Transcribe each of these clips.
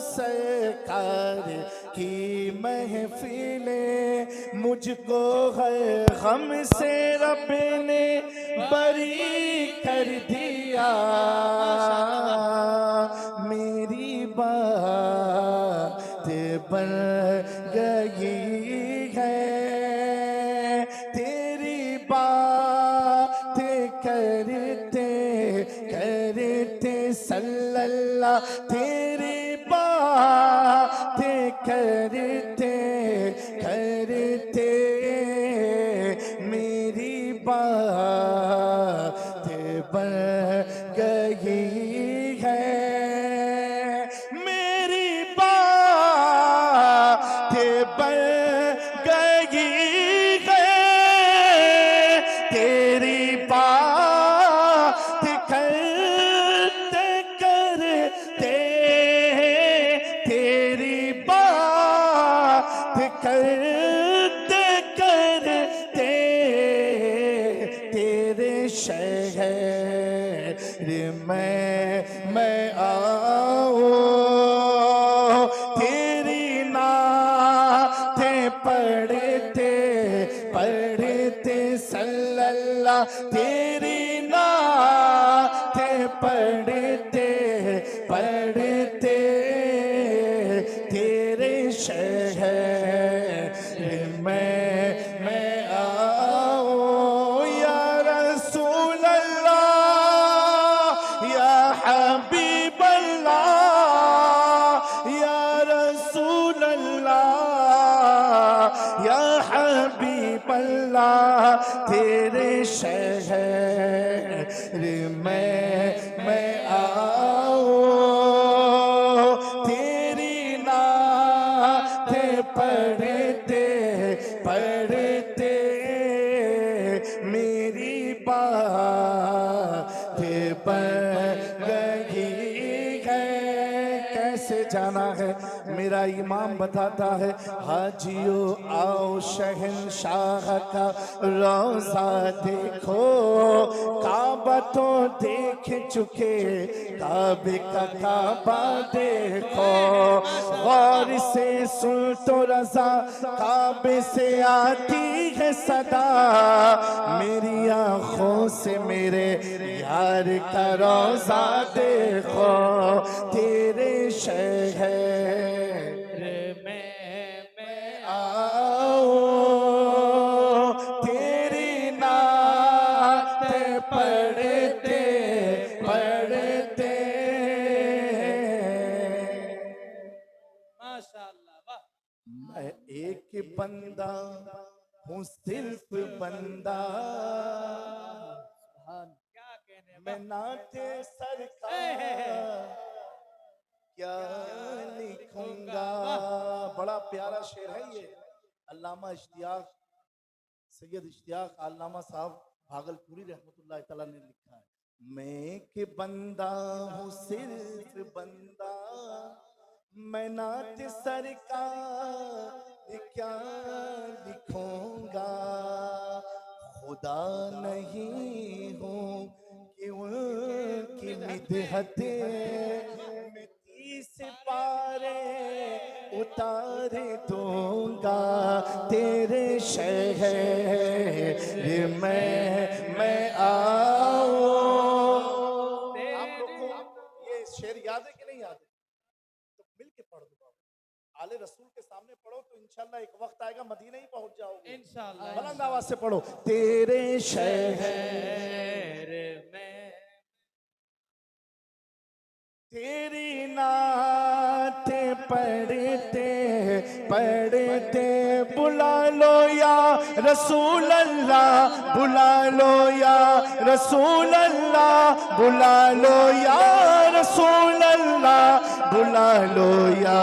सरकार की महफिले, मुझको हर गम से रब ने बरी कर दिया। मेरी बात बन गई है, तेरी बात करते करते सल्लल्लाह, तेरी बात करते करते मेरी बात बन गई है। मेरी बात बन गई है, तेरी बात करते करते, तेरी बात करते करते तेरे शहर मैं आऊं, तेरी नातें पढ़ते पढ़ते सल्लल्लाह, तेरी नातें पढ़ते पढ़ते तेरे शहर मैं आऊं। या रसूल अल्लाह, या हबीब अल्लाह, या रसूल अल्लाह, या हबीब अल्लाह, तेरे शहर मैं आऊं, तेरी नातें पढ़ते पढ़ते मेरी बात बन गई है। कैसे जाना है मेरा इमाम बताता है, हाजियो आओ शहंशाह का रोजा देखो, काबा तो देख चुके, काबे का काबा देखो, गौर से सुन तो रजा, काबे से आती है सदा, मेरी आंखों से मेरे यार का रोजा देखो, तेरे शहर मैं आऊं, तेरी नात पढ़ते पढ़ते। माशाअल्लाह, वाह। मैं एक बंदा हूँ, सिर्फ बंदा, क्या कहने, मैं नाते सरकार क्या लिखूंगा। बड़ा प्यारा शेर है ये, अल्लामा इश्तियाक, सैयद इश्तियाक अल्लामा साहब भागलपुरी रहमतुल्लाह तआला ने लिखा है। मैं एक बंदा हूँ, सिर्फ बंदा, मैं नात सरकार क्या लिखूंगा। खुदा नहीं हूँ कि उनकी मिदहते मैं 30 पारे उतारे दूंगा, तेरे शहर मैं आऊं। आप लोग को ये शेर याद है कि नहीं याद है? तो मिल के पढ़ दो, आले रसूल के सामने पढ़ो तो इंशाल्लाह एक वक्त आएगा मदीना ही पहुंच जाओगे इंशाल्लाह। बुलंद आवाज से पढ़ो, तेरे शहर में तेरी नाते पढ़ते पढ़ते, बुला लो या रसूल अल्लाह, बुला लो या रसूल अल्लाह, बुला लो या रसूल अल्लाह, बुला लो या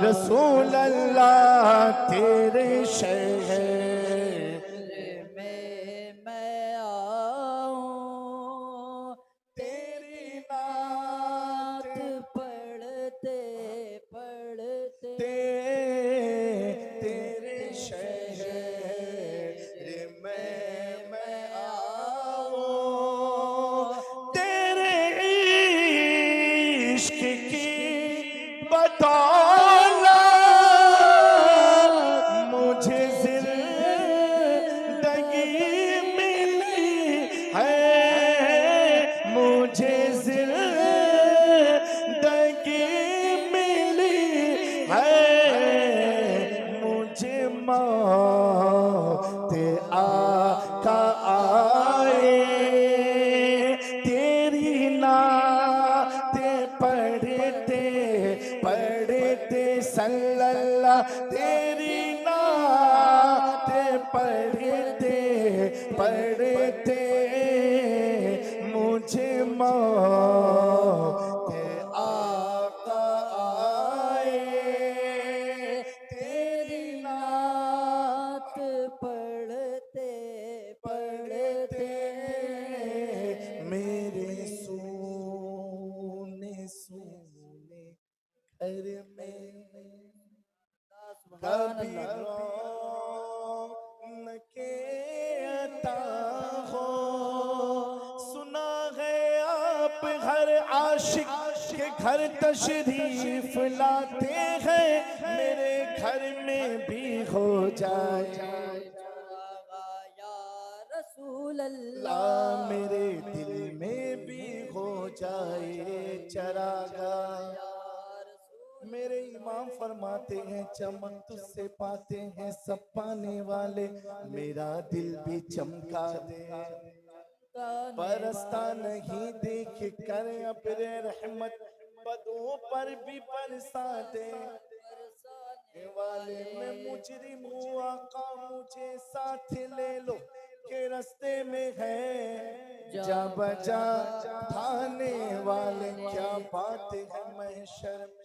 रसूल अल्लाह, तेरे शहर मैं आऊं, तेरी नात पढ़ते पढ़ते तेरे शहर मैं आऊं, तेरे इश्क की बदौलत मुझे जिंदगी मिली है, मुझे जिंदगी मिली है, मुझे मौत आका आए, तेरी नात पढ़ते पढ़ते सल्लल्लाह, तेरी नात पढ़ते पढ़ते मुझे मौत आका आए, तेरी नात पढ़ते पढ़ते मेरे सोने सोने घर में कभी रौनके अता हो। सुना है आप हर आशिक के घर तशरीफ लाते हैं, मेरे घर में भी हो जाए या रसूल अल्लाह, अल्लाह, मेरे दिल में भी हो जाए चरागा। मेरे इमाम फरमाते हैं चमक तुझसे पाते हैं सब पाने वाले, मेरा दिल भी चमका दे, बरसता नहीं देख कर अब्रे रहमत, बदों पर भी बरसा दे वाले। मैं मुजरिम हूँ आका मुझे साथ ले लो, के रास्ते में है जा बजा थाने वाले। क्या बात है महशर में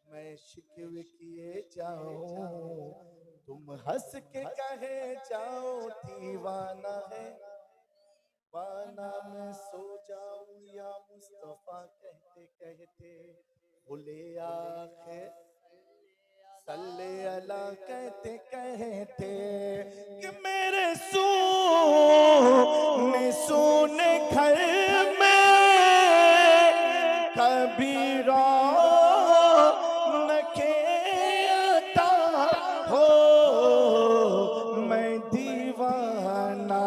मैं शिकवे किए जाऊं, तुम हंस के कहे जाओ दीवाना है, वाना मैं सो जाऊं या मुस्तफा कहते कहते बोले आखे सल्ले अला कहते कहते कि मेरे सोने सोने घर में कभी रौनके अता हो, मैं दीवाना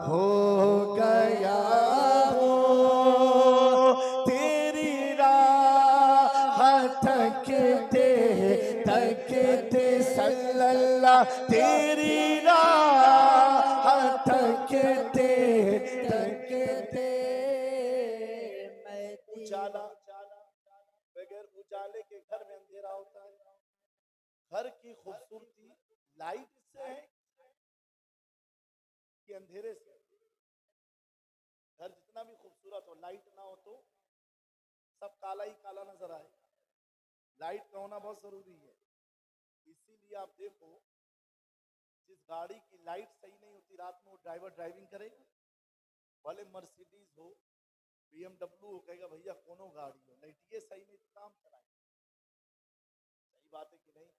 हो गया हूँ, तेरी राह थकते थकते सल्लल्लाह, तेरी राह थकते थकते उजाला, बगैर उजाले के घर में अंधेरा होता है। घर की खूबसूरती लाइट से है कि अंधेरे से? घर जितना भी खूबसूरत हो, लाइट ना हो तो सब काला ही काला नजर आए। लाइट का होना बहुत जरूरी है। इसीलिए आप देखो जिस गाड़ी की लाइट सही नहीं होती रात में, वो ड्राइवर ड्राइविंग करेगा, भले मर्सिडीज हो BMW हो, कहेगा भैया कोनो गाड़ी हो, लाइट ये सही नहीं तो काम चलाए। सही बात है कि नहीं?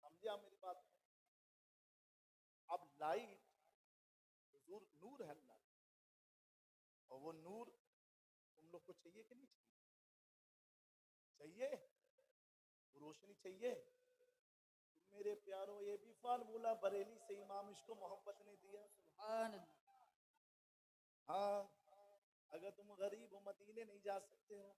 समझे आप मेरी बात? अब लाइट हुजूर नूर है अल्लाह, और वो नूर तुम लोग को चाहिए कि नहीं चाहिए? चाहिए, रोशनी चाहिए। मेरे प्यारों ये भी फार्मूला बरेली से इमाम इसको मोहब्बत ने दिया। हाँ, अगर तुम गरीब हो मदीने नहीं जा सकते हो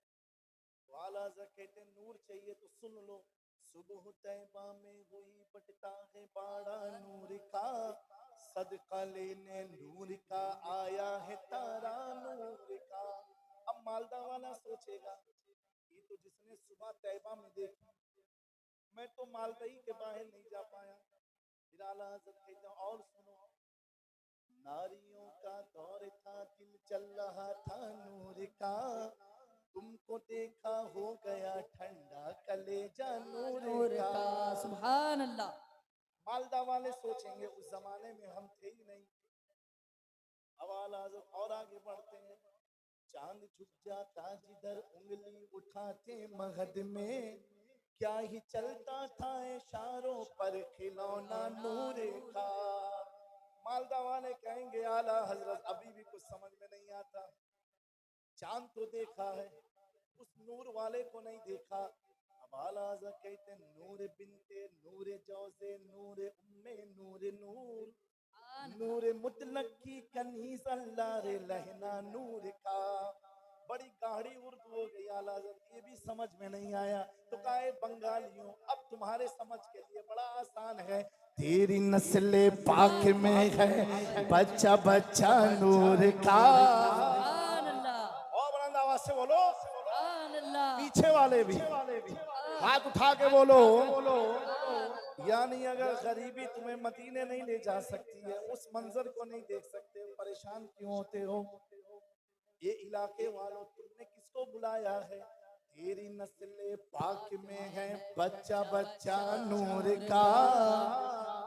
तो आला हज़रत कहते हैं नूर चाहिए तो सुन लो, सुबह तैबा में वही बटता है बाड़ा नूर का, सदका लेने नूर का आया है तारा नूर का। अब मालदा वाला सोचेगा ये तो जिसने सुबह तैबा में देखी, मैं तो मालदही के बाहर नहीं जा पाया। फिर आला हज़रत कहते हैं और सुनो, नारियों का दौर था दिल चल रहा था नूर का, तुमको देखा हो गया ठंडा कलेजा नूर का। सुभान अल्लाह। मालदा वाले सोचेंगे उस जमाने में हम थे ही नहीं। अब आला हज़रत और आगे बढ़ते हैं, चांद झुक जाता जिधर उंगली उठाते महद में, क्या ही चलता था इशारों पर खिलौना नूर का। मालदा वाले कहेंगे आला हजरत अभी भी कुछ समझ में नहीं आता, चांद तो देखा है उस नूर वाले को नहीं देखा। अब आला हज़रत कहते हैं नूर बिनते नूर जौजे नूर उम्मे नूर नूर नूर मुतलक की कनीज अल्लाह रे लहना नूर का। बड़ी गाढ़ी उर्दू हो गई आला हज़रत, ये भी समझ में नहीं आया तो कहे बंगालियों अब तुम्हारे समझ के लिए बड़ा आसान है। तेरी नस्ल पाक में है बच्चा बच्चा नूर का। सुभान अल्लाह, और बुलंद आवाज से बोलो, सुभान अल्लाह, पीछे वाले भी हाथ उठा के बोलो। यानी अगर गरीबी तुम्हें मदीने नहीं ले जा सकती है, उस मंजर को नहीं देख सकते, परेशान क्यों होते हो? ये इलाके वालों तुमने किसको बुलाया है? तेरी नस्ल पाक में है बच्चा बच्चा नूर का।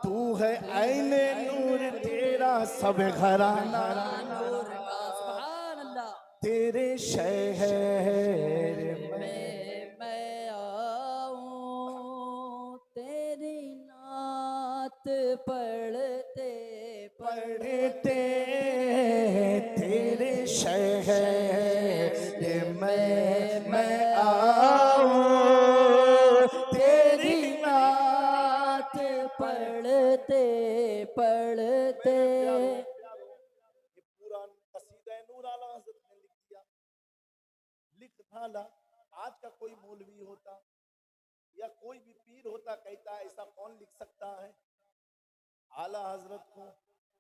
तू है ऐने नूर तेरा सब घराना नूर का। सुभान अल्लाह, तेरे शहर में मैं आऊं तेरी नात पढ़ते पढ़ते तेरे शहर में मैं आऊं तेरी नात पढ़ते पढ़ते। ये पूरा कसीदा नूर आला हज़रत ने लिख दिया। लिख डाला। आज का कोई मौलवी होता या कोई भी पीर होता कहता ऐसा कौन लिख सकता है? आला हजरत को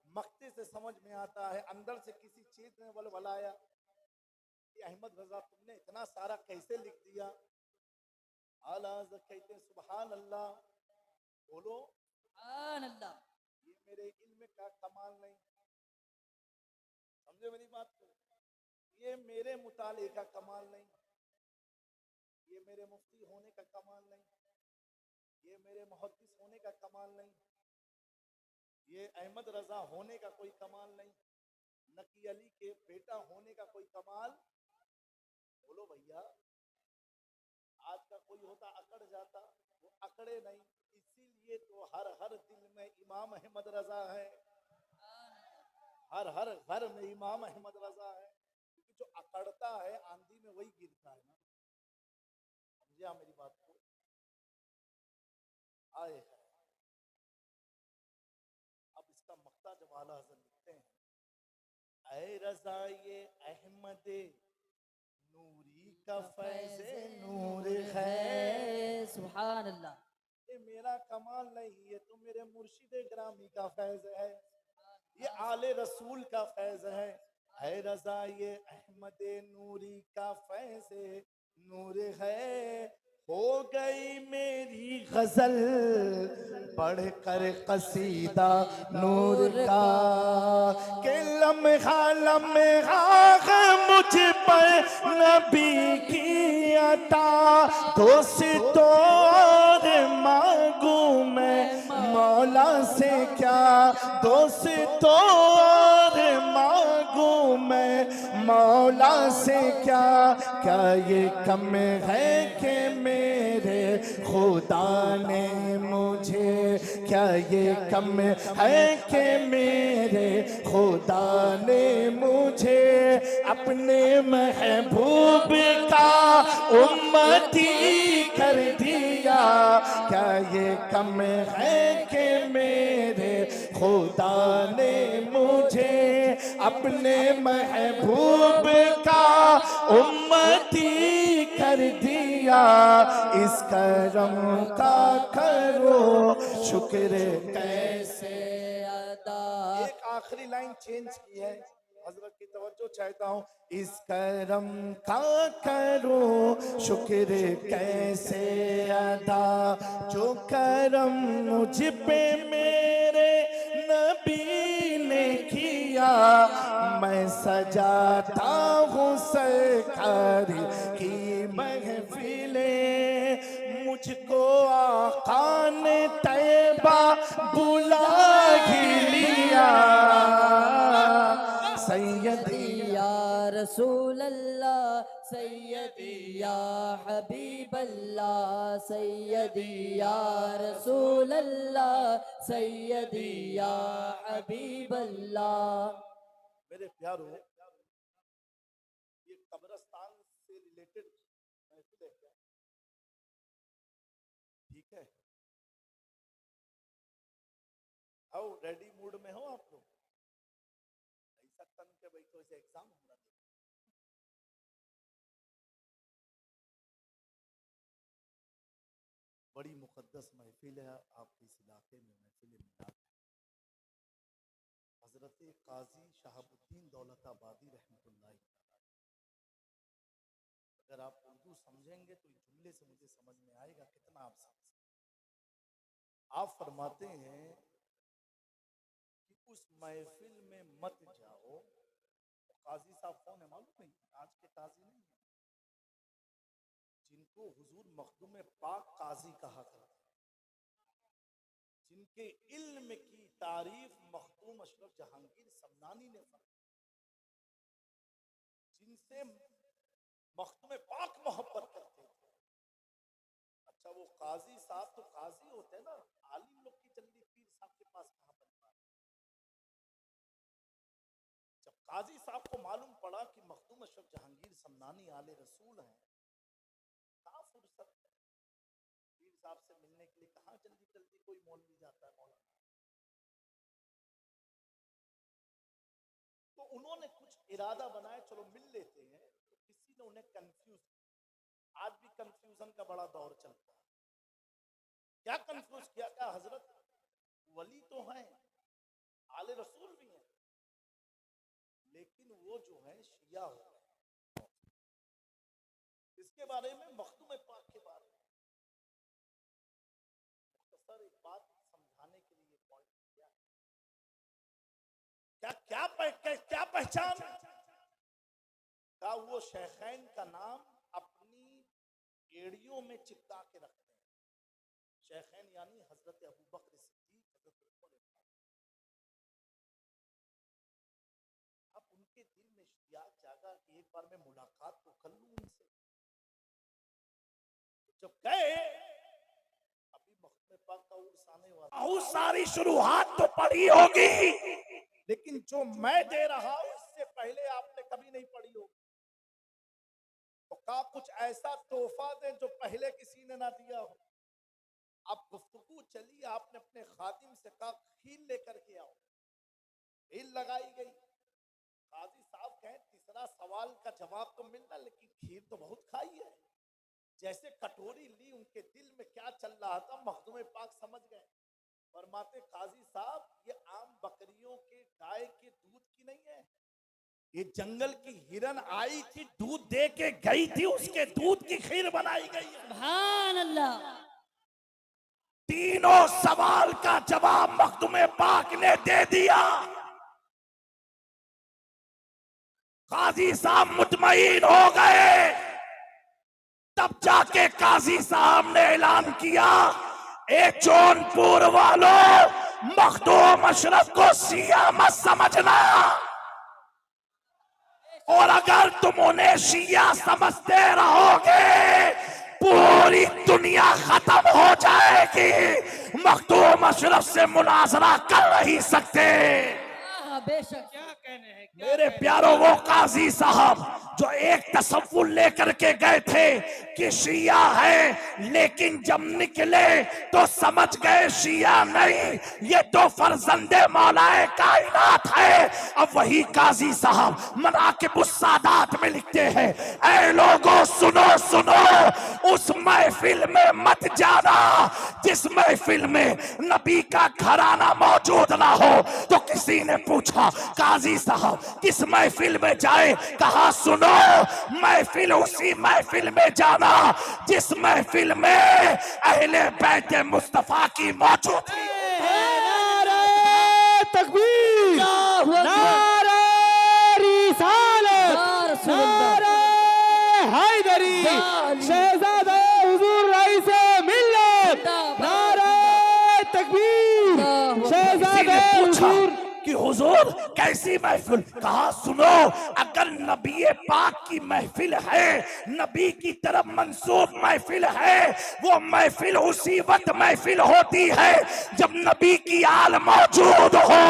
मक्ते से समझ में आता है, अंदर से किसी चीज ने बलबलाया कि अहमद रजा तुमने इतना सारा कैसे लिख दिया? आला हजरत कहते हैं सुभान अल्लाह। बोलो सुभान अल्लाह, ये मेरे इल्म का कमाल नहीं, समझे मेरी बात को? ये मेरे मुताले का कमाल नहीं, ये मेरे मुफ्ती होने का कमाल नहीं, ये मेरे मुहद्दिस होने का कमाल नहीं, ये अहमद रजा होने का कोई कमाल नहीं, नकी अली के बेटा होने का कोई कमाल। बोलो भैया, आज का कोई होता अकड़ जाता, वो अकड़े नहीं। इसीलिए तो हर हर दिल में इमाम अहमद रजा है, हर हर घर में इमाम अहमद रजा है। क्योंकि जो अकड़ता है आंधी में वही गिरता है ना। समझिए मेरी बात को? आए अब इसका मक्ता जब आला हज़रत लिखते हैं, ऐ रज़ा ये अहमद नूरी का फैज़े नूर है। सुभान अल्लाह, ये मेरा कमाल नहीं, ये तो मेरे मुर्शिद ग्रामी का फैज़ है, ये आले रसूल का फैज़ है। ऐ रज़ा ये अहमद नूरी का फैज़े नूर है। हो गई मेरी गजल पढ़कर कसीदा नूर का। के लम्हा लम्हा मुझ पर नबी की अता, दोस्तों और मांगू मैं मौला से क्या? दोस्तों और मांगू मैं मौला से क्या? क्या ये कम है कि मेरे खुदा ने मुझे, क्या ये कम है कि मेरे खुदा ने मुझे अपने महबूब का उम्मती कर दिया? क्या ये कम है कि मेरे खुदा ने मुझे अपने महबूब का उम्मती कर दिया? इस करम का करो शुक्र कैसे अदा। एक आखिरी लाइन चेंज की है, हजरत की तवज्जो चाहता हूँ। इस करम का करो शुक्र कैसे अदा, जो करम मुझ पे मेरे नबी ने किया। मैं सजाता हूँ सरकार की महफिले, मुझको आका ने तैबा बुला ही लिया। सैयदी या रसूल अल्लाह, सैयदी या हबीब अल्लाह, सैयदी या रसूल अल्लाह, सैयदी या हबीब अल्लाह। मेरे प्यारो, ये कब्रिस्तान से रिलेटेड ठीक है, आओ रेडी मूड में हो आप लोग? ऐसा तन के भाई तो इसे एग्जाम होना चाहिए। बड़ी मुकद्दस महफिल है आपके इस इलाके में, महफिल मिलाद है। हजरत काजी शहाबुद्दीन दौलताबादी रहमतुल्लाह अलैह। अगर आप उर्दू समझेंगे तो इस जुमले से मुझे समझ में आएगा कितना आप समझ। आप फरमाते हैं कि उस महफिल में मत जाओ। तो काजी साहब कौन है मालूम नहीं? आज के काजी नहीं है, जिनको हुजूर मखदूम पाक काजी कहा करते हैं, जिनके इल्म की तारीफ मखदूम अशरफ जहांगीर समनानी ने फरमाई, जिनसे मखदूम पाक मोहब्बत करते थे। अच्छा, वो काजी साहब तो काजी होते हैं ना, आलिम लोग की जल्दी पीर साहब के पास कहां बन पाए। जब काजी साहब को मालूम पड़ा कि मखदूम अशरफ जहांगीर समनानी आले रसूल हैं, कहां फुर्सत है पीर साहब से मिलने के लिए, कहां जल्दी जल्दी कोई मौलवी जाता है मौलाना। तो उन्होंने कुछ इरादा बनाया, चलो मिल लेते हैं। तो किसी ने उन्हें कंफ्यूज, आज भी कंफ्यूजन का बड़ा दौर चलता है। क्या कंफ्यूज किया? क्या हजरत वली तो हैं, आले रसूल भी हैं, लेकिन वो जो है शिया हो गए। इसके बारे में मखदूम पाक के बारे में मुख्तसर एक बात समझाने के लिए पॉइंट किया। क्या पहचान का? वो शेखैन का नाम अपनी एड़ियों में चिपका के रखते हैं। शेखैन यानी हजरत अबू बकर सिद्दीक, हजरत उमर फारूक। अब उनके दिल में इश्तियाक जागा कि एक बार मैं मुलाकात तो कर लूं उनसे। जब गए, अभी मखदूम पाक का उर्स आने वाला, बहुत सारी शुरुआत तो पढ़ी होगी, लेकिन जो मैं दे रहा हूं इससे पहले आपने कभी नहीं पढ़ी होगी। तो कहा कुछ ऐसा तोहफा दे जो पहले किसी ने ना दिया हो। अब गुफ्तगू चली, आपने अपने खादिम से कहा खीर लेकर के आओ। खीर लगाई गई। काजी साहब कहें तीसरा सवाल का जवाब तो मिलना, लेकिन खीर तो बहुत खाई है। जैसे कटोरी ली, उनके दिल में क्या चल रहा था मखदूम पाक समझ गए। फरमाते काजी साहब, ये आम बकरियों के गाय के दूध की नहीं है, ये जंगल की हिरन आई थी, दूध दे के गई थी, उसके दूध की खीर बनाई गई है। सुभान अल्लाह। तीनों सवाल का जवाब मखदूम पाक ने दे दिया। काजी साहब मुतमईन हो गए। तब जाके काजी साहब ने ऐलान किया, ए जौनपुर वालों, मखदूम अशरफ को शिया मत समझना, और अगर तुम उन्हें शिया समझते रहोगे पूरी दुनिया खत्म हो जाएगी। मखदूम अशरफ से मुनाजरा कर नहीं सकते। बेशक। क्या कहने हैं मेरे प्यारों, वो काजी साहब जो एक तसव्वुर लेकर के गए थे कि शिया है, लेकिन जब निकले तो समझ गए शिया नहीं, ये तो फर्जंदे मौलाए कायनात है। अब वही काजी साहब मनाकिबुस सादात में लिखते हैं, ऐ लोगों सुनो सुनो, उस महफिल में मत जाना जिस महफिल में नबी का घराना मौजूद ना हो। तो किसी ने पूछा, काजी साहब किस महफिल में जाए? कहा सुनो, महफिल उसी महफिल में जाना जिस महफिल में अहले बैत मुस्तफा की मौजूदगी। नारे तकबीर, नारे रिसालत, नारे हैदरी, शहजादे हुजूर रईस मिल्लत, नारे तकबीर, शहजादे हुजूर। कि हुजूर कैसी महफिल? कहा सुनो, अगर नबी पाक की महफिल है, नबी की तरफ मंसूब महफिल है, वो महफिल उसी वक्त महफिल होती है जब नबी की आल मौजूद हो।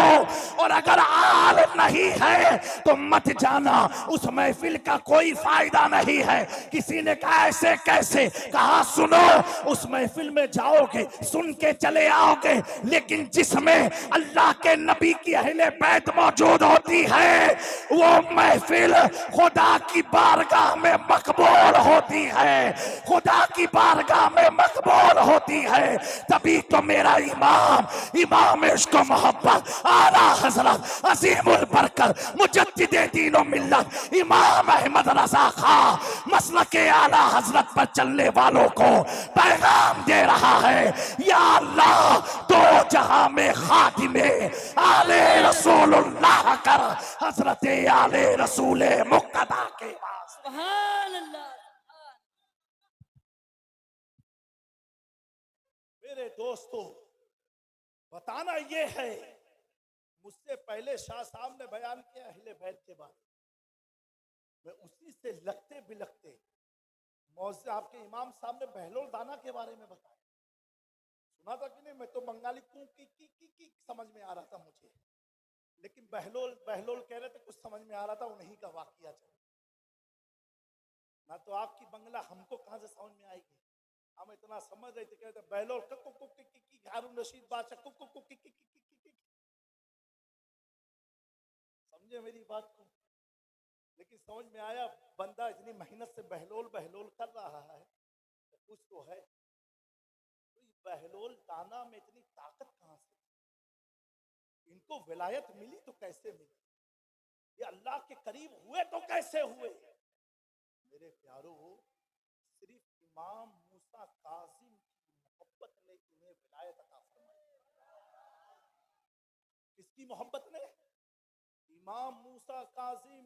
और अगर आल नहीं है तो मत जाना, उस महफिल का कोई फायदा नहीं है। किसी ने कहा ऐसे कैसे? कहा सुनो, उस महफिल में जाओगे, सुन के चले आओगे, लेकिन जिसमें अल्लाह के नबी की अहले बैत मौजूद होती है, वो महफिल खुदा की बारगाह में मकबूल होती है, खुदा की बारगाह में मकबूल होती है। तभी तो मेरा इमाम इश्क मोहब्बत आला हजरत अजीमुल बरकत मुजद्दिदे दीनो मिल्लत इमाम अहमद रजा खां मसलके आला हजरत पर चलने वालों को पैगाम दे रहा है, या अल्लाह दो जहां में खातिमे आले रसूलुल्लाह कर, हजरत आले रसूल मुक्तदा के पास। सुभान अल्लाह। मेरे दोस्तों, बताना ये है, मुझसे पहले शाह साहब ने बयान किया अहले बैत के बारे में, मैं उसी से लगते बिलखते मौजूद आपके इमाम साहब ने बहलोल दाना के बारे में बताया। सुना था कि नहीं? मैं तो बंगाली की समझ में आ रहा था मुझे, लेकिन बहलोल कह रहे थे, कुछ समझ में आ रहा था, उन्हीं का वाकया चल। ना तो आपकी बंगला हमको कहां से समझ में आएगी, हम इतना समझ रहे थे, कहते बहलोल हारून रशीद बादशाह समझे मेरी बात को। लेकिन समझ में आया बंदा इतनी मेहनत से बहलोल कर रहा है तो कुछ तो है। तो बहलोल दाना में इतनी ताकत कहां से? इनको विलायत मिली तो कैसे मिली? ये अल्लाह के करीब हुए तो कैसे हुए? मेरे प्यारों, सिर्फ इमाम मूसा कासिम की मोहब्बत ने तुम्हें विलायत अता फरमाई। किसकी मोहब्बत ने? इमाम मूसा कासिम।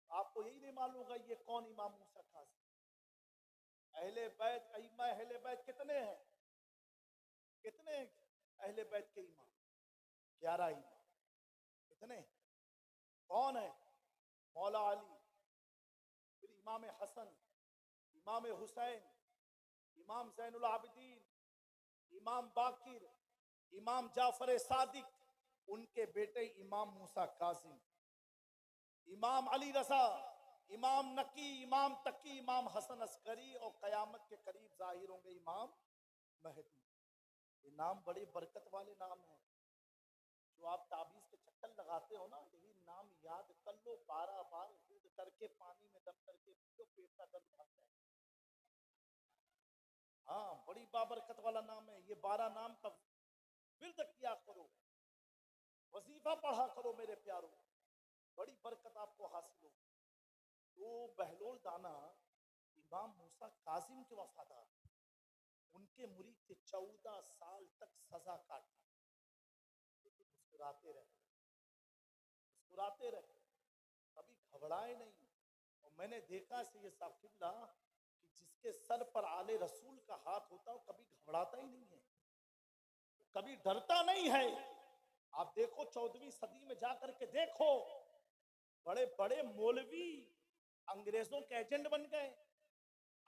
आपको यही नहीं मालूम होगा ये कौन इमाम मूसा कासिम? अहले बैत, अहले बैत कितने हैं? कितने अहले बैत के इमाम? 11 इमाम। कितने? कौन है? मौला अली, फिर इमाम हसन, इमाम हुसैन, इमाम जैनुल आबिदीन, इमाम बाकिर, इमाम जाफर सादिक, उनके बेटे इमाम मूसा कासिम, इमाम अली रजा, इमाम नकी, इमाम तकी, इमाम हसन अस्करी, और कयामत के करीब जाहिर होंगे इमाम महदी। ये नाम बड़े बरकत वाले नाम हैं। जो आप ताबीज के चक्कर लगाते हो ना, यही नाम याद कर लो, 12 बार दूध करके पानी में दम करके पियो, पेट का दर्द भाग जाए। हाँ, बड़ी बाबरकत वाला नाम है ये। 12 नाम का विर्द किया करो, वजीफा पढ़ा करो मेरे प्यारों, बड़ी बरकत आपको हासिल हो। तो बहलोल दाना इमाम मूसा कासिम के वफादार, उनके मुरीद थे, 14 साल तक सजा काटी, लेकिन मुस्कुराते रहे, कभी घबराए नहीं। और मैंने देखा से ये साकिबला कि जिसके सर पर आले रसूल का हाथ होता है, कभी घबराता ही नहीं है, कभी डरता नहीं है। आप देखो 14वीं सदी में जाकर के देखो, बड़े बड़े मौलवी अंग्रेजों के एजेंट बन गए,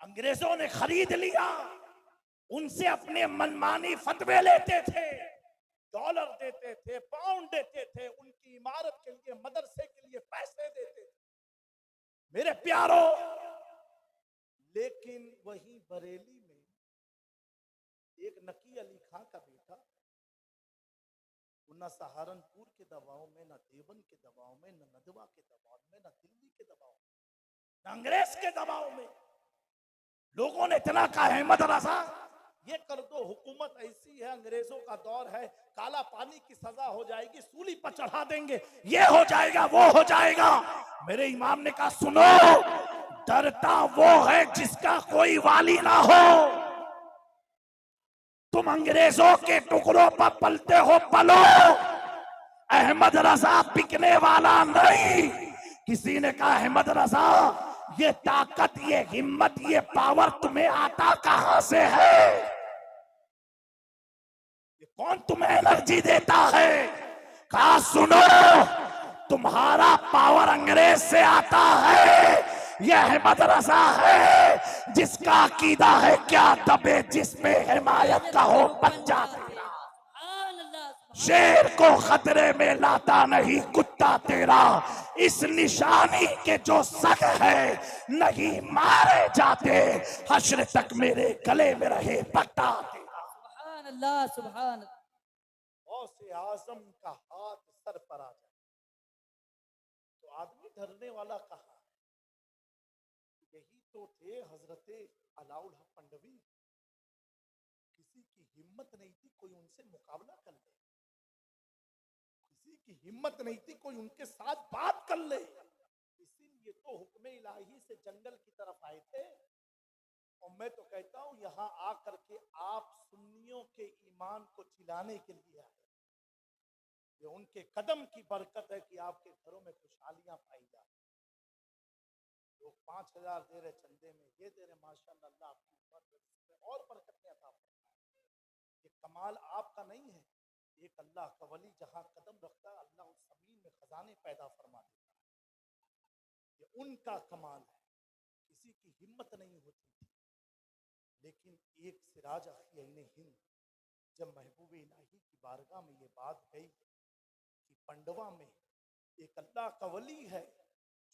अंग्रेजों ने खरीद लिया, उनसे अपने मनमानी फतवे लेते थे, डॉलर देते थे, पाउंड देते थे, उनकी इमारत के लिए, मदरसे के लिए पैसे देते थे मेरे प्यारों। लेकिन वहीं बरेली में एक नकी अली खां का बेटा, न सहारनपुर के दबाव में, न देवन के दबाव में, न नदवा के दबाव में, न दिल्ली के दबाव में, न अंग्रेज के दबाव में, लोगों ने इतना कहा अहमद रजा ये कर दो, हुकूमत ऐसी है, अंग्रेजों का दौर है, काला पानी की सजा हो जाएगी, सूली पर चढ़ा देंगे, ये हो जाएगा, वो हो जाएगा। मेरे इमाम ने कहा सुनो, डरता वो है जिसका कोई वाली ना हो। तुम अंग्रेजों के टुकड़ों पर पलते हो, पलो, अहमद रजा बिकने वाला नहीं। किसी ने कहा अहमद रजा ये ताकत, ये हिम्मत, ये पावर तुम्हें आता कहां से है? ये कौन तुम्हें एनर्जी देता है? कहा सुनो, तुम्हारा पावर अंग्रेज से आता है। यह मदरसा है जिसका अकीदा है क्या दबे जिसपे हिमायत का हो पंजा तेरा। सुभान अल्लाह, सुभान शेर को खतरे में लाता नहीं कुत्ता तेरा। इस निशानी के जो सग है नहीं मारे जाते। हश्र तक मेरे गले में रहे पट्टा तेरा। अल्लाह, सुभान अल्लाह। गौसे आजम का हाथ सर पर आ जाए तो आदमी डरने वाला कहा। यही तो थे हजरते अलाउल हक पंडवी। किसी की हिम्मत नहीं थी कोई उनसे मुकाबला कर ले, किसी की हिम्मत नहीं थी कोई उनके साथ बात कर ले। इसीलिए तो हुक्म इलाही से जंगल की तरफ आए थे। और मैं तो कहता हूं यहां आकर के आप सुन्नियों के ईमान को चिल्लाने के लिए आए। ये उनके कदम की बरकत है कि आपके घरों में खुशहालियां पाई जा। लोग 5,000 दे रहे चंदे में, ये दे रहे माशाअल्लाह, अल्लाह आपकी उम्र और बरकतें अता फरमाए। ये कमाल आपका नहीं है, एक अल्लाह का वली जहां कदम रखता है अल्लाह उस जमीन में खजाने पैदा फरमा देता है। ये उनका कमाल है। किसी की हिम्मत नहीं होती थी। लेकिन एक सिराज अखियैन हिंद जब महबूब इलाही की बारगाह में ये बात गई कि पंडवा में एक अल्लाह का वली है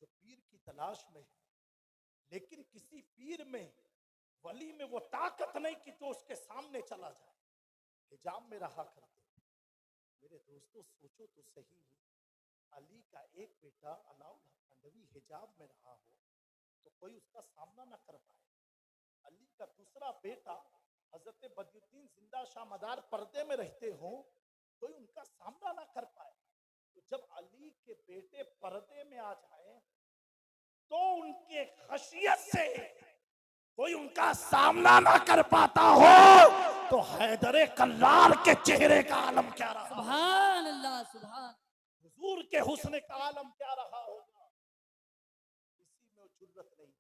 जो पीर की तलाश में है, लेकिन किसी पीर में वली में वो ताकत नहीं कि जो उसके सामने चला जाए, हिजाब में रहा करते। मेरे दोस्तों सोचो तो सही, अली का एक बेटा अलाउल हक पंडवी हिजाब में रहा हो तो कोई उसका सामना ना कर पाए। अली का दूसरा बेटा हजरत बदियुद्दीन जिंदा शाह मदार पर्दे में रहते हो कोई उनका सामना ना कर पाए। तो जब अली के बेटे पर्दे में आ जाए तो उनके खशियत से कोई उनका सामना ना कर पाता हो तो हैदरे कल्लाल के चेहरे का आलम क्या रहा, सुभान अल्लाह, सुभान। हुजूर के हुस्न का आलम क्या रहा होगा। इसी में जुर्रत नहीं।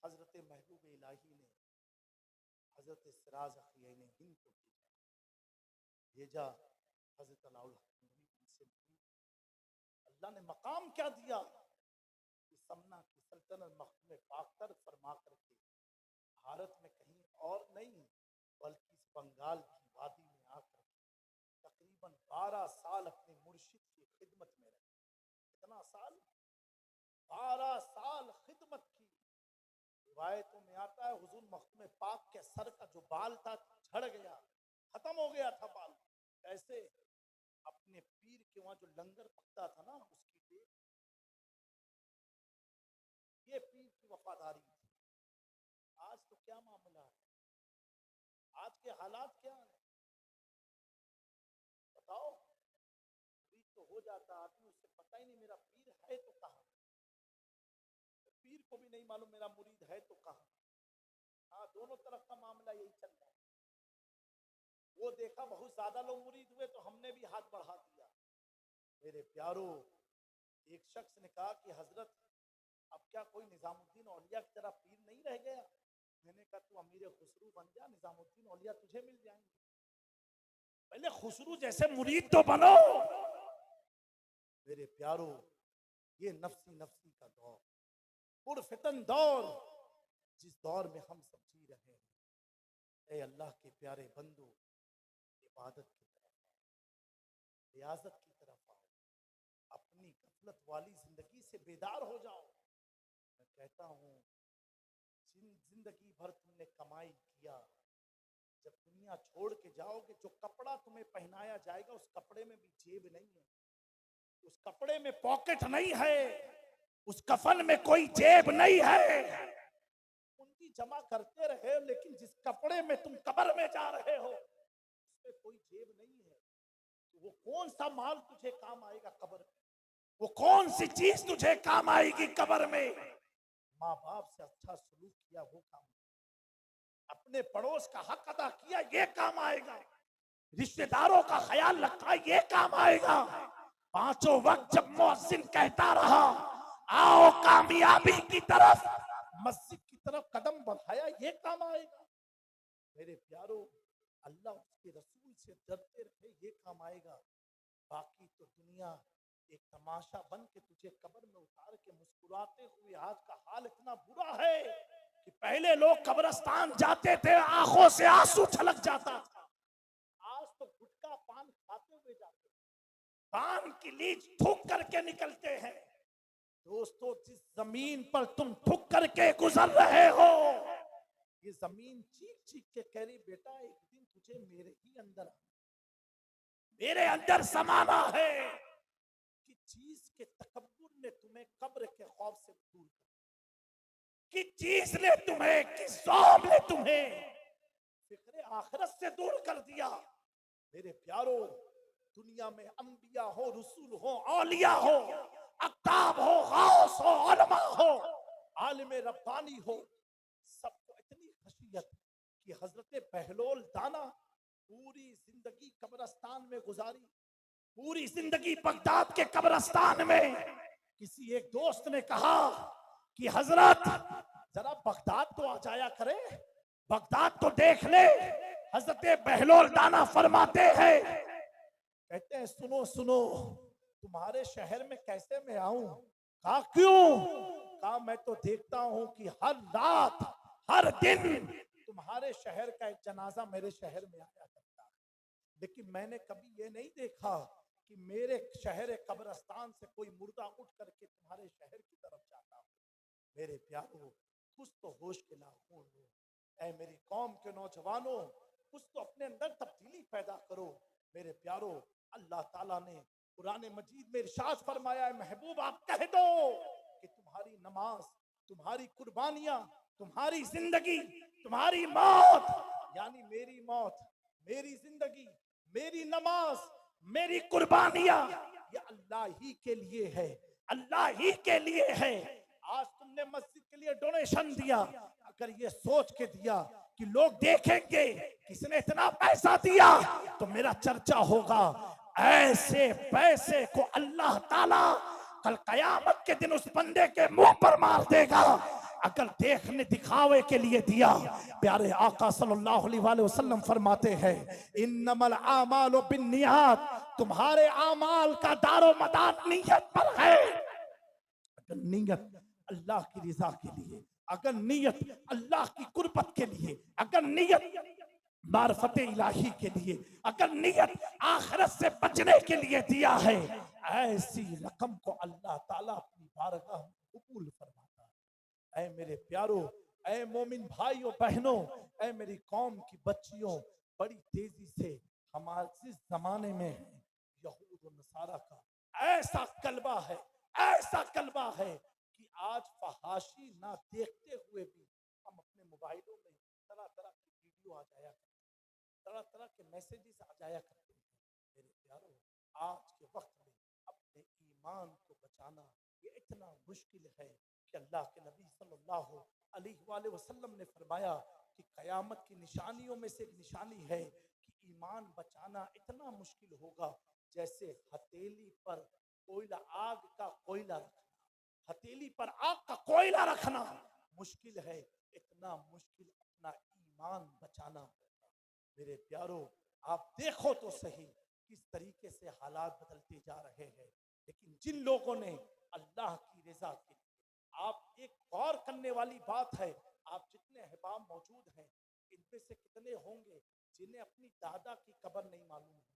हजरत महबूब इलाही ने हजरत सिराज अखियैन हिंद को भेजा। हजरत अलाउल से अल्लाह ने मकाम क्या दिया कि समना की सल्तनत मखदूम पाक फरमा करके भारत में कहीं और नहीं बल्कि इस बंगाल की वादी में आकर तकरीबन 12 साल अपने मुर्शिद की खिदमत में रहे। कितना साल? 12 साल खिदमत की। रिवायतों में आता है हुजूर मखदूम पाक के सर का जो बाल था झड़ गया, खत्म हो गया था बाल। कैसे? अपने पीर के वहां जो लंगर पकता था ना उसकी देख, ये पीर की वफादारी थी। आज तो क्या मामला है, आज के हालात क्या है बताओ। पीर तो हो जाता आदमी, उससे पता ही नहीं मेरा पीर है तो कहां, पीर को भी नहीं मालूम मेरा मुरीद है तो कहां। हाँ, दोनों तरफ का मामला यही चल रहा है। वो देखा बहुत ज्यादा लोग मुरीद हुए तो हमने भी हाथ बढ़ा दिया। मेरे प्यारो, एक शख्स ने कहा कि हजरत अब क्या कोई निजामुद्दीन औलिया की तरह पीर नहीं रह गया। मैंने कहा तू अमीर खुसरू बन जा, निजामुद्दीन औलिया तुझे मिल जाएंगे। पहले खुसरू जैसे मुरीद तो बनो। मेरे प्यारो, ये नफ्सी नफ्सी का दौर, पुरफितन दौर, जिस दौर में हम सब जी रहे हैं, ए अल्लाह के प्यारे बंदो, इबादत की तरफ आओ, रियाजत की तरफ आओ, अपनी गफलत वाली जिंदगी से बेदार हो जाओ। मैं कहता हूं जिंदगी भर तुमने कमाई किया, जब दुनिया छोड़ के जाओगे जो कपड़ा तुम्हें पहनाया जाएगा उस कपड़े में भी जेब नहीं है, उस कपड़े में पॉकेट नहीं है, उस कफन में कोई जेब नहीं है। पूंजी जमा करते रहे लेकिन जिस कपड़े में तुम कब्र में जा रहे हो उसमें कोई जेब नहीं है। तो वो कौन सा माल तुझे काम आएगा कब्र में, वो कौन सी चीज तुझे काम आएगी कब्र में। माँ बाप से अच्छा सलूक किया वो काम, अपने पड़ोस का हक अदा किया ये काम आएगा, रिश्तेदारों का ख्याल रखा ये काम आएगा। पांचों वक्त जब मुअज्जिन कहता रहा आओ कामयाबी की तरफ, मस्जिद की तरफ कदम बढ़ाया ये काम आएगा। मेरे प्यारो, अल्लाह उसके रसूल से डरते रहे ये काम आएगा। बाकी तो दुनिया एक तमाशा बन के तुझे कब्र में उतार के मुस्कुराते हुए आज का हाल इतना बुरा है कि पहले लोग कब्रिस्तान जाते थे आंखों से आंसू छलक जाता था, आज तो गुटखा पान खाते हुए जाते हैं, पान की लीज थूक करके निकलते हैं। दोस्तों, जिस जमीन पर तुम थूक करके गुजर रहे हो, ये जमीन चीख चीख के कह रही बेटा एक दिन तुझे मेरे अंदर समाना है। कि चीज के तकब्बुर ने तुम्हें कब्र के खौफ से दूर कर, कि चीज ने तुम्हें, कि ज़ौम ने तुम्हें फिक्र आखिरत से दूर कर दिया। मेरे प्यारो, दुनिया में अंबिया हो, रसूल हो, औलिया हो, अक्ताब हो, गौस हो, उलमा हो, आलिम रब्बानी हो, सबको इतनी खशियत कि हजरत बहलोल दाना पूरी जिंदगी कब्रिस्तान में गुजारी, पूरी जिंदगी बगदाद के कब्रिस्तान में। किसी एक दोस्त ने कहा कि हजरत जरा बगदाद तो आ जाया करे, बगदाद तो देख ले। हजरत बहलोल दाना फरमाते हैं, कहते हैं सुनो सुनो, तुम्हारे शहर में कैसे मैं आऊं? कहा क्यों? कहा मैं तो देखता हूं कि हर रात हर दिन तुम्हारे शहर का एक जनाजा मेरे शहर में आया करता है, लेकिन मैंने कभी ये नहीं देखा कि मेरे शहर कब्रिस्तान से कोई मुर्दा उठ करके तुम्हारे शहर की तरफ जाता हो। मेरे प्यारों, कुछ तो होश के लाखों लो। ऐ मेरी कौम के नौजवानों, कुछ तो अपने अंदर तब्दीली पैदा करो। मेरे प्यारों, अल्लाह ताला ने कुरान मजीद में इरशाद फरमाया है, महबूब आप कह दो कि तुम्हारी नमाज, तुम्हारी कुर्बानियां, तुम्हारी जिंदगी, तुम्हारी मौत, यानी मेरी मौत, मेरी जिंदगी, मेरी नमाज, मेरी कुर्बानियां, ये अल्लाह ही के लिए है, अल्लाह ही के लिए है। आज तुमने मस्जिद के लिए डोनेशन दिया, अगर ये सोच के दिया कि लोग देखेंगे किसने इतना पैसा दिया तो मेरा चर्चा होगा, ऐसे पैसे को अल्लाह ताला कल कयामत के दिन उस बंदे के मुंह पर मार देगा अगर देखने दिखावे के लिए दिया। प्यारे आका सल्लल्लाहु अलैहि वसल्लम फरमाते हैं, इन्नमल आमालु बिन्नियात, तुम्हारे आमाल का दारो मदार नियत पर है। अगर नियत अल्लाह की रिजा के लिए, अगर नियत अल्लाह की कुर्बत के लिए, अगर नियत मार्फत इलाही के लिए, अगर नियत आखिरत से बचने के लिए दिया है, ऐसी रकम को अल्लाह ताला अपनी बारगाह में कबूल फरमाता है। ऐ मेरे प्यारों, ऐ मोमिन भाइयों बहनों, ऐ मेरी कौम की बच्चियों, बड़ी तेजी से हमारे इस जमाने में यहूद और नसारा का ऐसा कलबा है, ऐसा कलबा है कि आज फहाशी ना देखते हुए भी हम अपने मोबाइलों में तरह तरह की वीडियो आ जाया करते हैं, तरह तरह के मैसेजेस आ जाया करते हैं। मेरे प्यारों, आज के वक्त में अपने ईमान को बचाना ये इतना मुश्किल है कि अल्लाह के नबी सल्लल्लाहु अलैहि वसल्लम ने फरमाया कि कयामत की निशानियों में से एक निशानी है कि ईमान बचाना इतना मुश्किल होगा जैसे हथेली पर कोयला, आग का कोयला रखना, हथेली पर आग का कोयला रखना मुश्किल है, इतना मुश्किल अपना ईमान बचाना होगा। मेरे प्यारों, आप देखो तो सही किस तरीके से हालात बदलते जा रहे हैं, लेकिन जिन लोगों ने अल्लाह की रजा के लिए, आप एक गौर करने वाली बात है, आप जितने अहबाब मौजूद हैं इनमें से कितने होंगे जिन्हें अपनी दादा की कब्र नहीं मालूम होगी,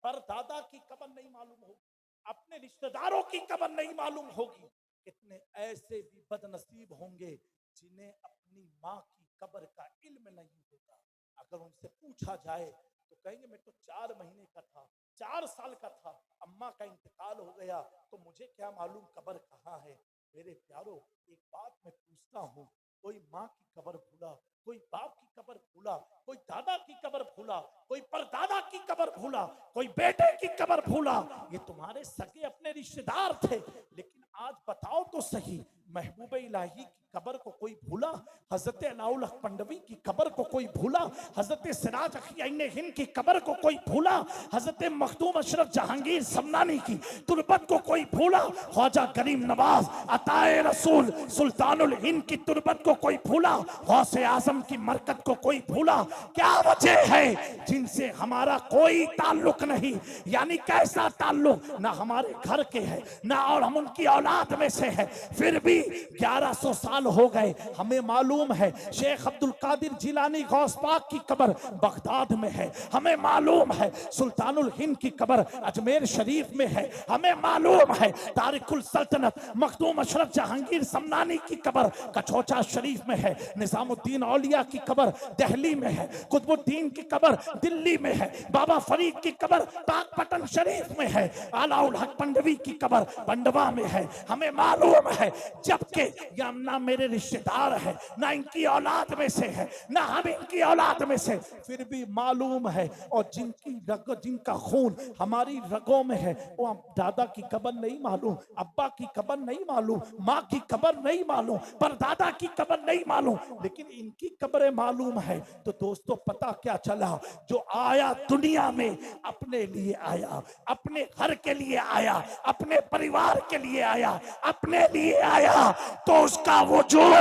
पर दादा की कब्र नहीं मालूम होगी, अपने रिश्तेदारों की कब्र नहीं मालूम होगी। कितने ऐसे भी बदनसीब होंगे जिन्हें अपनी माँ की कब्र का इल्म नहीं होगा। अगर उनसे पूछा जाए तो कहेंगे मैं तो 4 महीने का था, 4 साल का था, अम्मा का इंतकाल हो गया तो मुझे क्या मालूम कब्र कहाँ है। मेरे प्यारों, एक बात मैं पूछता हूँ, कोई माँ की कब्र भूला, कोई बाप की कब्र भूला, कोई दादा की कब्र भूला, कोई परदादा की कब्र भूला, कोई बेटे की कब्र भूला, ये तुम्हारे सगे अपने रिश्तेदार थे। लेकिन आज बताओ तो सही, महबूब इलाही की कब्र को कोई भूला, हजरत अलाउल हक पंडवी की कब्र को कोई भूला, हजरत सिराज अखियाइन हिंद की कब्र को कोई भूला, हजरत मखदूम अशरफ जहांगीर समनानी की तुरबत को कोई भूला, ख्वाजा करीम नवाज अताए रसूल सुल्तानुल हिंद की तुरबत को कोई भूला, गौसे आजम की मरकत को कोई भूला। क्या वजह है जिनसे हमारा कोई ताल्लुक नहीं? यानी कैसा ताल्लुक? ना हमारे घर के है, ना और हम उनकी औलाद में से है, फिर भी 1100 साल हो गए। हमें मालूम है शेख अब्दुल कादिर जिलानी गौस पाक की कब्र बगदाद में है, हमें मालूम है सुल्तानुल हिंद की कब्र अजमेर शरीफ में है, हमें मालूम है तारिकुल सल्तनत मखदूम अशरफ जहांगीर समनानी की कब्र कछोचा शरीफ में है, निजामुद्दीन औलिया की कब्र दिल्ली में है, कुतुबुद्दीन की कब्र दिल्ली में है, बाबा फरीद की कब्र पाकपटन शरीफ में है, आलाउल हक पंडवी की कब्र पंडवा में है। हमें मालूम है जबकि या ना मेरे रिश्तेदार है, ना इनकी औलाद में से है, ना हम इनकी औलाद में से, फिर भी मालूम है। और जिनकी रग जिनका खून हमारी रगों में है, वो दादा की कब्र नहीं मालूम, अब्बा की कब्र नहीं मालूम, माँ की कब्र नहीं मालूम, परदादा की कब्र नहीं मालूम, लेकिन इनकी कब्रें मालूम है। तो दोस्तों पता क्या चला? जो आया दुनिया में अपने लिए आया, अपने घर के लिए आया, अपने परिवार के लिए आया, अपने लिए आया, तो उसका वजूद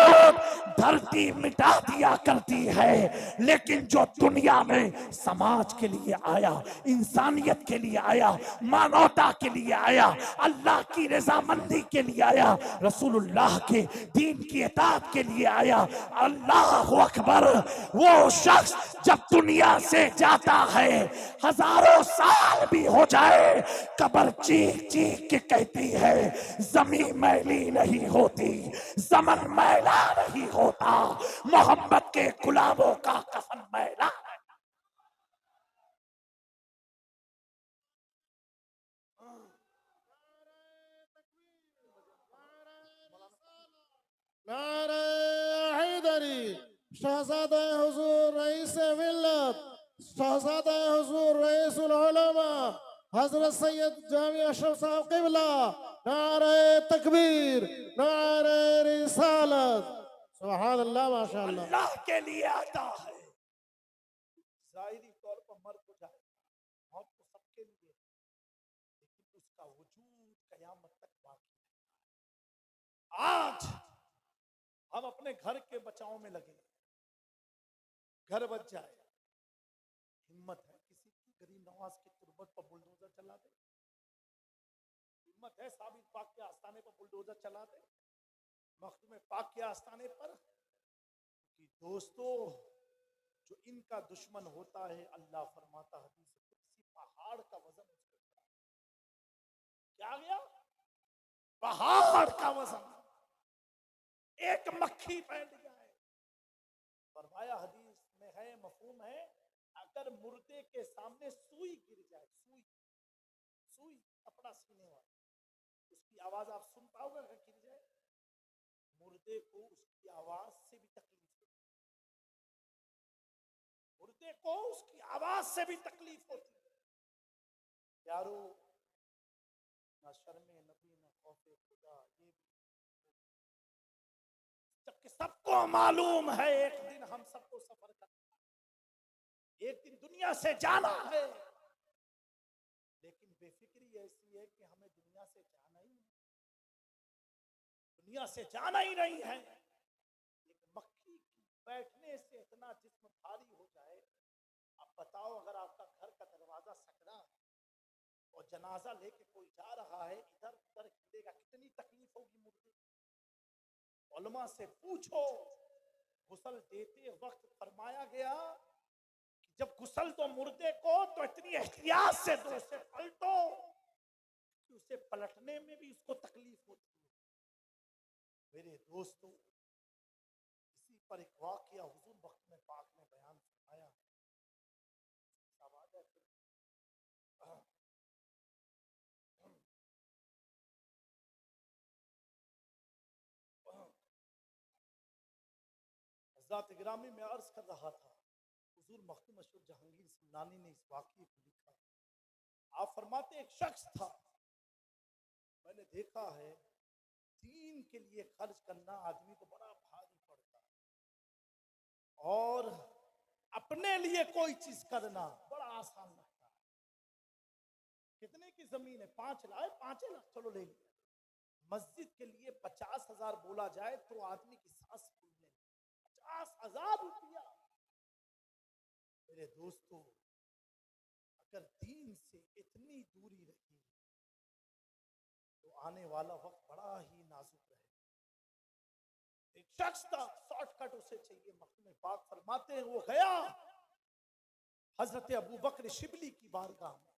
धरती मिटा दिया करती है। लेकिन जो दुनिया में समाज के लिए आया, इंसानियत के लिए आया, मानवता के लिए आया, अल्लाह की रजामंदी के लिए आया, रसूलुल्लाह के दीन की इताअत के लिए आया, अल्लाह अकबर, वो शख्स जब दुनिया से जाता है, हजारों साल भी हो जाए, कब्र चीख चीख के कहती है जमीन मैली नहीं होती, ज़मन मैला नहीं होता, मोहम्मद के गुलामों का कफन मैला। नारे हैदरी, शहजादा हुजूर रईस मिल्लत, शहजादा हुजूर रईसुल उलमा हजरत सैयद जामी अशरफ साहब क़िबला, नारे तकबीर, नारे रिसालत, सुभान अल्लाह, माशाअल्लाह। अल्लाह के लिए आता है। जाहिरी तौर पर मर तो जाए, मौत तो सबके लिए, लेकिन उसका वजूद कयामत तक बाकी है। आज हम अपने घर के बचाव में लगे, घर बच जाए, हिम्मत है किसी की गरीब नवाज की तुरबत पर बुलडोजर चला दे? हिम्मत है साबिर पाक के आस्थाने पर बुलडोजर चला दे, मखदूम पाक के आस्थाने पर? कि दोस्तों जो इनका दुश्मन होता है, अल्लाह फरमाता हदीस कुदसी, पहाड़ का वजन उसके ऊपर क्या गया? पहाड़ का वजन, एक मक्खी फैल जाए। फरमाया हदीस में है, मफहूम है, अगर मुर्दे के सामने सुई गिर जाए, सुई सुई कपड़ा सीने वाला, उसकी आवाज आप सुन पाओगे अगर गिर जाए? मुर्दे को उसकी आवाज से भी तकलीफ होती है, मुर्दे को उसकी आवाज से भी तकलीफ होती है। यारो, ना शर्मे नबी ना खौफे खुदा, ये भी जबकि सबको मालूम है एक दिन हम सबको सफर करना है, एक दिन दुनिया से जाना है, लेकिन बेफिक्री ऐसी है कि हमें दुनिया से जाना ही नहीं, दुनिया से जाना ही नहीं है। एक मक्खी की बैठने से इतना जिस्म भारी हो जाए। अब बताओ, अगर आपका घर का दरवाजा सकरा है और जनाजा लेके कोई जा रहा है, इधर उधर हिलेगा, कितनी तकलीफ होगी मुर्दे को? उलमा से पूछो, गुस्ल देते वक्त फरमाया गया कि जब गुस्ल दो मुर्दे को तो इतनी एहतियात से दो, उसे पलटो कि उसे पलटने में भी उसको तकलीफ होती है। मेरे दोस्तों, इसी पर एक वाकया हुजूर वक्त में पाक ने बयान फरमाया। ज़ात गिरामी में अर्ज कर रहा था, हुजूर मखदूम अशरफ जहांगीर समनानी ने इस वाक़ये को लिखा। आप फरमाते एक शख्स था, मैंने देखा है दीन के लिए खर्च करना आदमी को बड़ा भारी पड़ता है और अपने लिए कोई चीज करना बड़ा आसान लगता है। कितने की जमीन है? 5 लाख, 5 लाख चलो ले लिया। मस्जिद के लिए 50,000 बोला जाए तो आदमी की सांस फूलने, 50,000 रुपया। मेरे दोस्तों, अगर दीन से इतनी दूरी रही तो आने वाला वक्त बड़ा ही नाजुक रहे। एक शख्स था, शॉर्टकट उसे चाहिए। मखदूम पाक फरमाते हैं वो गया हजरत अबू बकर शिबली की बारगाह में।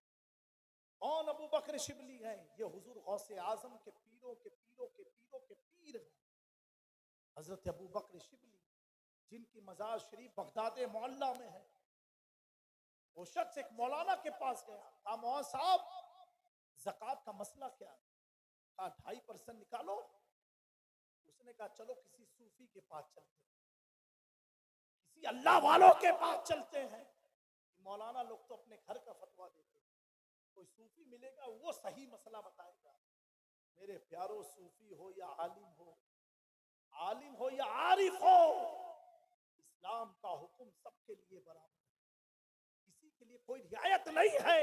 कौन अबू बकर शिबली हैं? ये हुजूर गौसे आजम के पीरों के पीरों के पीरों के पीर हैं। हजरत अबू बकर शिबली जिनकी मजार शरीफ बगदाद मोहल्ला में है। वो शख्स एक मौलाना के पास गया, कहा मौलाना साहब ज़कात का मसला क्या है? कहा 2.5% निकालो। उसने कहा चलो किसी सूफी के पास चलते हैं, किसी अल्लाह वालों के पास चलते हैं। मौलाना लोग तो अपने घर का फतवा देते हैं, कोई सूफी मिलेगा वो सही मसला बताएगा। मेरे प्यारो, सूफी हो या आलिम हो या आरिफ हो, इस्लाम का हुक्म सबके लिए बराबर है, किसी के लिए कोई रियायत नहीं है।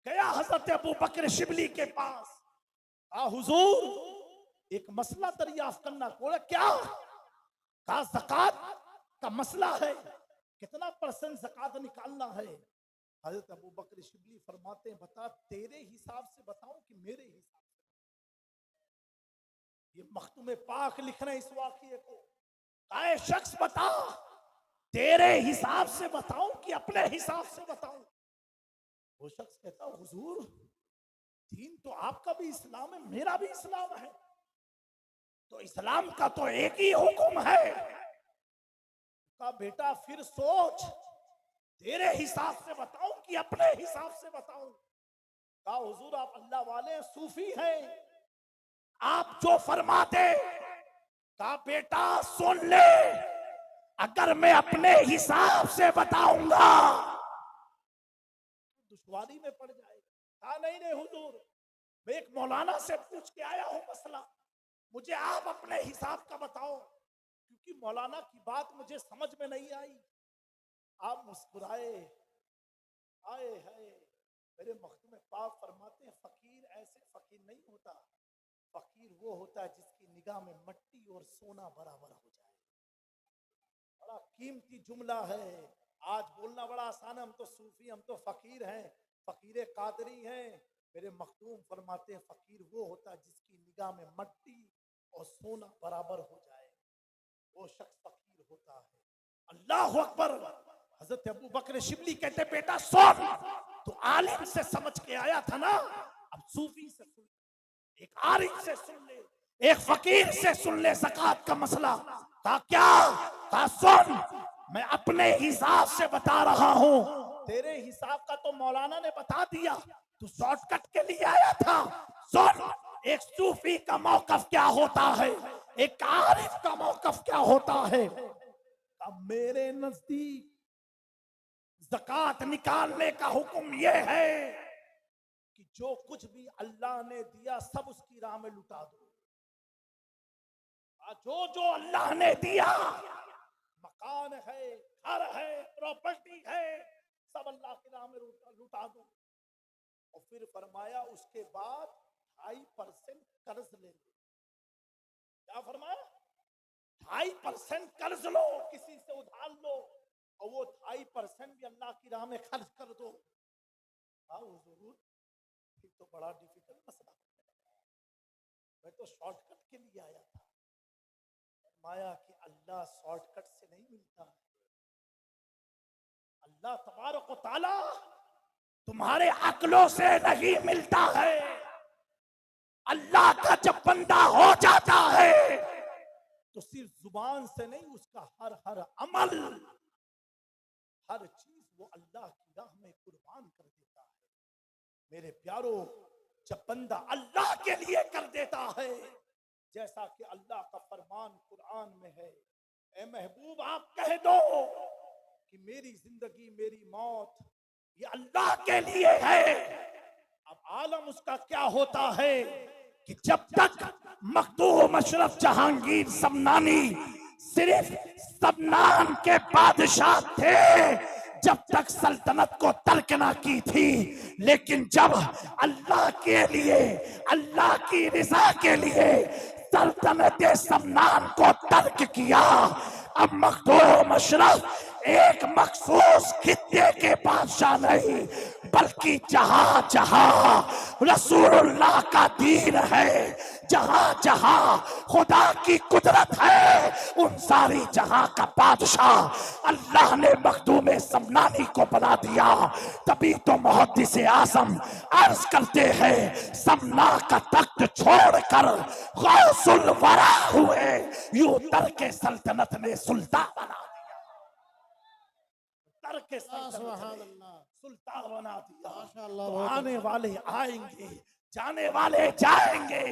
गया हजरत अबू बकर शिबली के पास, हुजूर एक मसला दरियाफ्त करना। बोला क्या? कहा ज़कात का मसला है, कितना % ज़कात निकालना है? हजरत अबू बकर शिबली फरमाते हैं बता तेरे हिसाब से बताऊं कि मेरे हिसाब से? ये मखदूम पाक लिख रहे हैं इस वाक़िए को। आए शख्स बता तेरे हिसाब से बताऊं कि अपने हिसाब से बताऊं? वो शख्स कहता हुजूर दीन तो आपका भी इस्लाम है, मेरा भी इस्लाम है, तो इस्लाम का तो एक ही हुक्म है। का बेटा फिर सोच, तेरे हिसाब से बताऊं कि अपने हिसाब से बताऊं? कहा हुजूर आप अल्लाह वाले सूफी हैं, आप जो फरमाते। कहा बेटा सुन ले, अगर मैं अपने हिसाब से बताऊंगा दुश्वारी में पड़ जाएगा। कहा नहीं हुजूर, मैं एक मौलाना से पूछ के आया हूं मसला, मुझे आप अपने हिसाब का बताओ, क्योंकि मौलाना की बात मुझे समझ में नहीं आई। आप मुस्कुराए। आए है मेरे मखदूम पाक फरमाते हैं फकीर ऐसे फकीर नहीं होता, फकीर वो होता है जिसकी निगाह में मट्टी और सोना बराबर हो जाए। बड़ा कीमती जुमला है। आज बोलना बड़ा आसान है, हम तो सूफी, हम तो फकीर हैं, फकीर कादरी हैं। मेरे मखदूम फरमाते हैं फकीर वो होता है जिसकी निगाह में मट्टी और सोना बराबर हो जाए, वो शख्स फकीर होता है। अल्लाह अकबर। हजरत अबू बकर शिबली कहते बेटा सुन, तो आलिम से समझ के आया था ना, अब सूफी से सुन, एक आलिम से सुन ले, एक फकीर से सुन ले ज़कात का मसला। कहा क्या? कहा सुन, मैं अपने हिसाब से बता रहा हूं। तेरे हिसाब का तो मौलाना ने बता दिया, तू शॉर्टकट के लिए आया था। सुन, एक सूफी का मौकफ क्या होता है, एक आरिफ का मौकफ क्या होता है। अब मेरे नजदीक ज़कात निकालने का हुक्म यह है कि जो कुछ भी अल्लाह ने दिया सब उसकी राह में लुटा दो। जो जो अल्लाह ने दिया, मकान है, घर है, प्रॉपर्टी है, सब अल्लाह की राह में लुटा दो। और फिर फरमाया उसके बाद 2.5% कर्ज ले लो। क्या फरमाया? 2.5% कर्ज लो, किसी से उधार लो, और वो 2.5% भी अल्लाह की राह में खर्च कर दो। हुजूर ये तो बड़ा डिफिकल्ट मसला, मैं तो शॉर्टकट के लिए आया था। फरमाया कि अल्लाह शॉर्टकट से नहीं मिलता, अल्लाह तबारक व तआला तुम्हारे अक्लों से नहीं मिलता है। अल्लाह का जब बंदा हो जाता है तो सिर्फ जुबान से नहीं, उसका हर अमल, हर चीज वो अल्लाह की राह में कुर्बान कर देता है। मेरे प्यारो, जब बंदा अल्लाह के लिए कर देता है, जैसा कि अल्लाह का फरमान कुरान में है, ए महबूब आप कह दो कि मेरी जिंदगी मेरी मौत ये अल्लाह के लिए है। अब आलम उसका क्या होता है कि जब तक मखदूम अशरफ जहांगीर समनानी सिर्फ समनान के बादशाह थे, जब तक सल्तनत को तर्क ना की थी, लेकिन जब अल्लाह के लिए, अल्लाह की रिजा के लिए सल्तनत समनान को तर्क किया, अब मखदूम अशरफ एक मखसूस खित्ते के बादशाह नहीं, बल्कि जहां जहां रसूलुल्लाह का दीन है, जहां जहां खुदा की कुदरत है, उन सारी जहां का बादशाह अल्लाह ने मखदूम समनानी को बना दिया। तभी तो मुहद्दिस आज़म अर्ज करते हैं, समना का तख्त छोड़कर गौसुल वरा हुए, यूं तर्क सल्तनत ने सुल्तान बना दिया, तर्क सल्तनत ने सुल्तान बना दिया। माशाअल्लाह, तो बहुत आने वाले आएंगे, जाने वाले जाएंगे,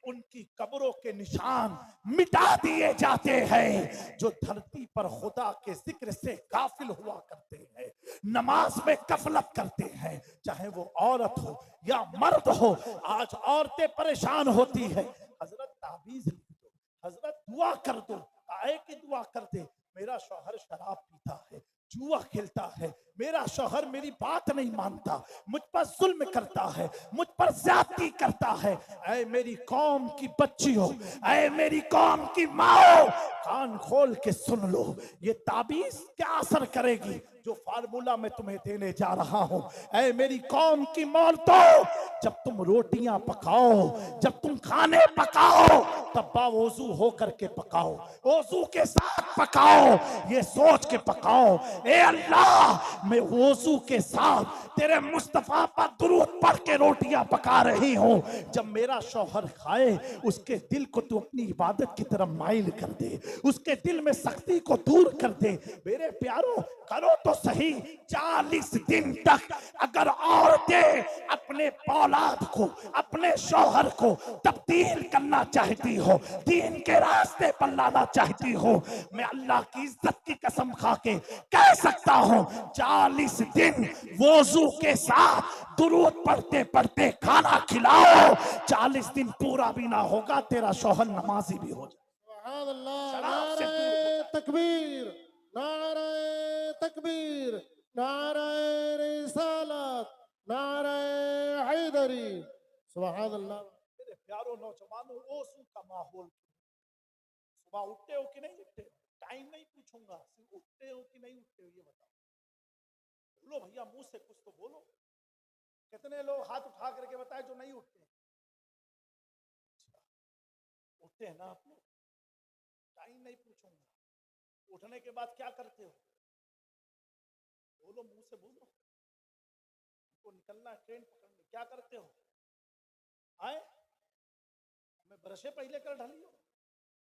उनकी कब्रों के निशान मिटा दिए जाते हैं। जो धरती पर खुदा के जिक्र से गाफिल हुआ करते हैं, नमाज में गफलत करते हैं, चाहे वो औरत हो या मर्द हो, आज औरतें परेशान होती है, हजरत ताबीज लिख दो, हजरत दुआ कर दो, आए की दुआ कर दे, मेरा शौहर शराब पीता है, जुआ खेलता है, मेरा शौहर मेरी बात नहीं मानता, मुझ पर जुल्म करता है, मुझ पर ज्यादती करता है। ऐ मेरी कौम की बच्चियों, ऐ मेरी कौम की माओ, कान खोल के सुन लो, ये ताबीज क्या असर करेगी जो फार्मूला मैं तुम्हें देने जा रहा हूं। ऐ मेरी कौम की औरतों, जब तुम रोटियां पकाओ, जब तुम खाने पकाओ, तब बावजू होकर के पकाओ, वजू के साथ पकाओ, ये सोच के पकाओ, ए अल्लाह मैं वजू के साथ तेरे मुस्तफा पर दुरूद पढ़ के रोटियां पका रही हूं, जब मेरा शौहर खाए उसके दिल को तू अपनी इबादत की तरफ माइल कर दे, उसके दिल में सख्ती को दूर कर दे। मेरे प्यारों, करो तो सही, 40 दिन तक अगर औरतें अपने औलाद को, अपने शौहर को तब्दील करना चाहती हो, दीन के रास्ते पर लाना चाहती हो, मैं अल्लाह की इज्जत की कसम खा के कह सकता हूं, 40 दिन वजू के साथ दुरूद पढ़ते पढ़ते खाना खिलाओ, 40 दिन पूरा भी ना होगा तेरा शौहर नमाजी भी हो जाए। सुभान अल्लाह, शराब से दूर नारे हो जाए। तकबीर, नारे तकबीर, नारे रिसालत, नारे हैदरी। सुभान अल्लाह। मेरे प्यारों नौजवानों, ओसू का माहौल, सुबह उठते हो कि नहीं उठते, टाइम नहीं पूछूंगा, सिर्फ उठते हो कि नहीं उठते हो ये बताओ। बोलो भैया, मुंह से कुछ तो बोलो। कितने लोग हाथ उठा करके बताए जो नहीं उठते? उठते हैं ना आप लोग? टाइम नहीं पूछूंगा, उठने के बाद क्या करते हो बोलो, मुंह से बोलो। तो निकलना, ट्रेन पकड़नी, क्या करते हो? आए, मैं ब्रशे पहले कर ढली हो,